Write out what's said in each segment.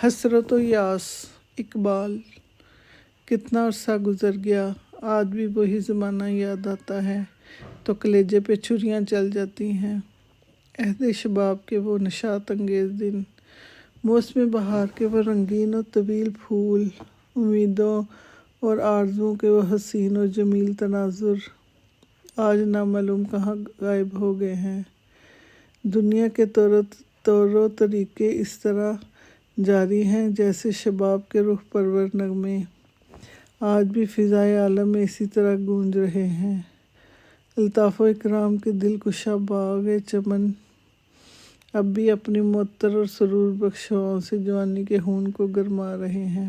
حسرت و یاس، اقبال۔ کتنا عرصہ گزر گیا، آج بھی وہی زمانہ یاد آتا ہے تو کلیجے پہ چھریاں چل جاتی ہیں۔ عہد شباب کے وہ نشاط انگیز دن، موسم بہار کے وہ رنگین و طویل پھول، امیدوں اور آرزوؤں کے وہ حسین و جمیل تناظر آج نامعلوم کہاں غائب ہو گئے ہیں۔ دنیا کے طور و طریقے اس طرح جاری ہیں جیسے شباب کے روح پرور نغمے آج بھی فضائے عالم میں اسی طرح گونج رہے ہیں۔ الطاف و اکرام کے دل کشا باغ چمن اب بھی اپنی معطر اور سرور بخش ہواؤں سے جوانی کے خون کو گرما رہے ہیں،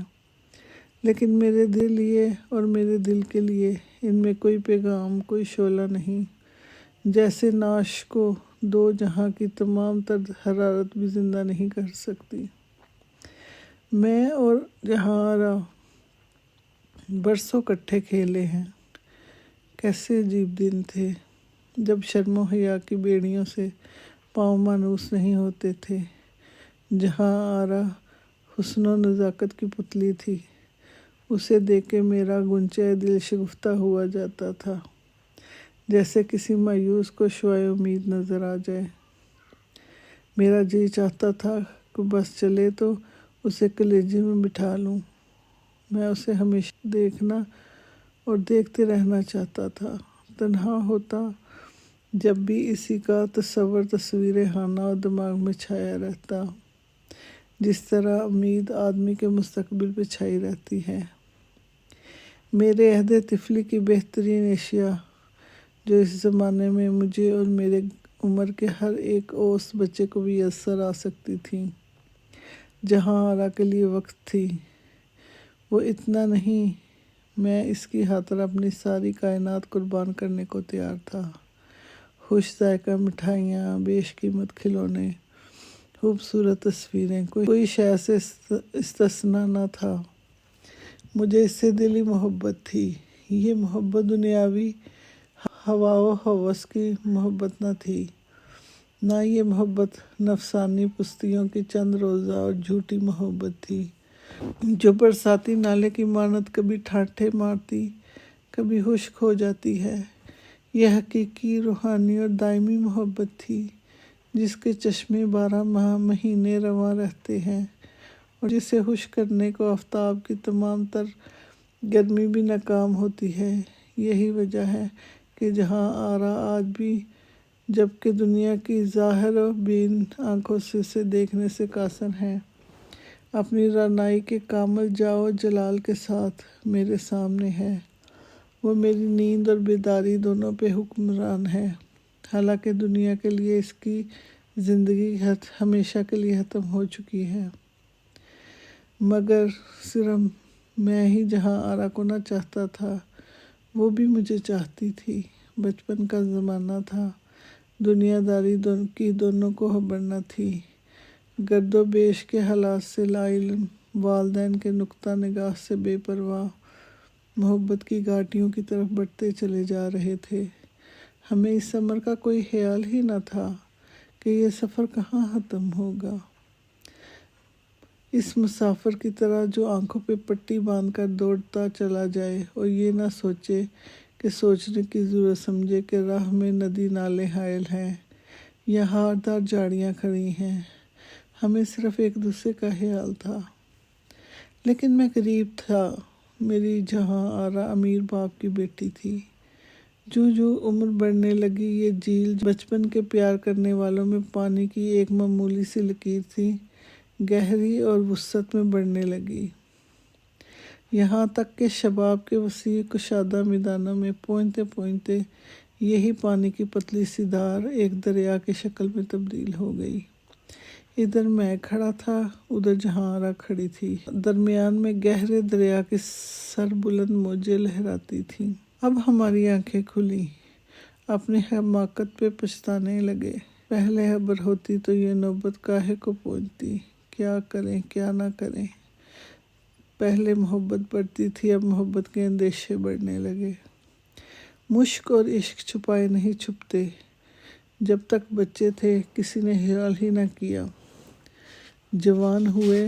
لیکن میرے دل لیے اور میرے دل کے لیے ان میں کوئی پیغام، کوئی شعلہ نہیں، جیسے نعش کو دو جہاں کی تمام تر حرارت بھی زندہ نہیں کر سکتی۔ میں اور جہاں آرا برسوں کٹھے کھیلے ہیں۔ کیسے عجیب دن تھے جب شرم و حیا کی بیڑیوں سے پاؤں مانوس نہیں ہوتے تھے۔ جہاں آرا حسن و نزاکت کی پتلی تھی، اسے دیکھ کے میرا گنچۂ دل شگفتہ ہوا جاتا تھا، جیسے کسی مایوس کو شعاع امید نظر آ جائے۔ میرا جی چاہتا تھا کہ بس چلے تو اسے کلیجے میں بٹھا لوں۔ میں اسے ہمیشہ دیکھنا اور دیکھتے رہنا چاہتا تھا، تنہا ہوتا جب بھی اسی کا تصویر خانہ اور دماغ میں چھایا رہتا، جس طرح امید آدمی کے مستقبل پہ چھائی رہتی ہے۔ میرے عہد طفلی کی بہترین اشیاء جو اس زمانے میں مجھے اور میرے عمر کے ہر ایک اوس بچے کو بھی یسر آ سکتی تھیں۔ جہاں آرا کے لیے وقت تھی، وہ اتنا نہیں، میں اس کی خاطر اپنی ساری کائنات قربان کرنے کو تیار تھا۔ خوش ذائقہ مٹھائیاں، بیش قیمت کھلونے، خوبصورت تصویریں، کوئی شے سے استثنا نہ تھا۔ مجھے اس سے دلی محبت تھی۔ یہ محبت دنیاوی ہوا و ہوس کی محبت نہ تھی، نہ یہ محبت نفسانی پستیوں کی چند روزہ اور جھوٹی محبت تھی، جو برساتی نالے کی مانند کبھی ٹھاٹھے مارتی، کبھی خشک ہو جاتی ہے۔ یہ حقیقی، روحانی اور دائمی محبت تھی، جس کے چشمے 12 ماہ مہینے رواں رہتے ہیں اور جسے خشک کرنے کو آفتاب کی تمام تر گرمی بھی ناکام ہوتی ہے۔ یہی وجہ ہے کہ جہاں آرا آج بھی، جبکہ دنیا کی ظاہر و بین آنکھوں سے اسے دیکھنے سے قاصر ہے، اپنی رعنائی کے کامل جاہ و جلال کے ساتھ میرے سامنے ہے۔ وہ میری نیند اور بیداری دونوں پہ حکمران ہے، حالانکہ دنیا کے لیے اس کی زندگی ہمیشہ کے لیے ختم ہو چکی ہے۔ مگر صرف میں ہی جہاں آرا کو نہ چاہتا تھا، وہ بھی مجھے چاہتی تھی۔ بچپن کا زمانہ تھا، دنیا داری کی دونوں کو خبر نہ تھی، گرد و بیش کے حالات سے لا علم، والدین کے نقطہ نگاہ سے بے پرواہ، محبت کی گھاٹیوں کی طرف بڑھتے چلے جا رہے تھے۔ ہمیں اس عمر کا کوئی خیال ہی نہ تھا کہ یہ سفر کہاں ختم ہوگا۔ اس مسافر کی طرح جو آنکھوں پہ پٹی باندھ کر دوڑتا چلا جائے اور یہ نہ سوچے کہ سوچنے کی ضرورت سمجھے کہ راہ میں ندی نالے حائل ہیں یا ہاردار جھاڑیاں کھڑی ہیں۔ ہمیں صرف ایک دوسرے کا خیال تھا، لیکن میں غریب تھا۔ میری جہاں آرا امیر باپ کی بیٹی تھی۔ جو عمر بڑھنے لگی، یہ جھیل بچپن کے پیار کرنے والوں میں پانی کی ایک معمولی سی لکیر تھی، گہری اور وسعت میں بڑھنے لگی، یہاں تک کہ شباب کے وسیع کشادہ میدانوں میں پہنچتے پہنچتے یہی پانی کی پتلی سی دھار ایک دریا کی شکل میں تبدیل ہو گئی۔ ادھر میں کھڑا تھا، ادھر جہاں آرا کھڑی تھی، درمیان میں گہرے دریا کی سربلند موجیں لہراتی تھیں۔ اب ہماری آنکھیں کھلی، اپنی حماقت پہ پچھتانے لگے۔ پہلے خبر ہوتی تو یہ نوبت کاہے کو پہنچتی، کیا کریں کیا نہ کریں۔ پہلے محبت بڑھتی تھی، اب محبت کے اندیشے بڑھنے لگے۔ مشق اور عشق چھپائے نہیں چھپتے۔ جب تک بچے تھے کسی نے خیال ہی نہ کیا، جوان ہوئے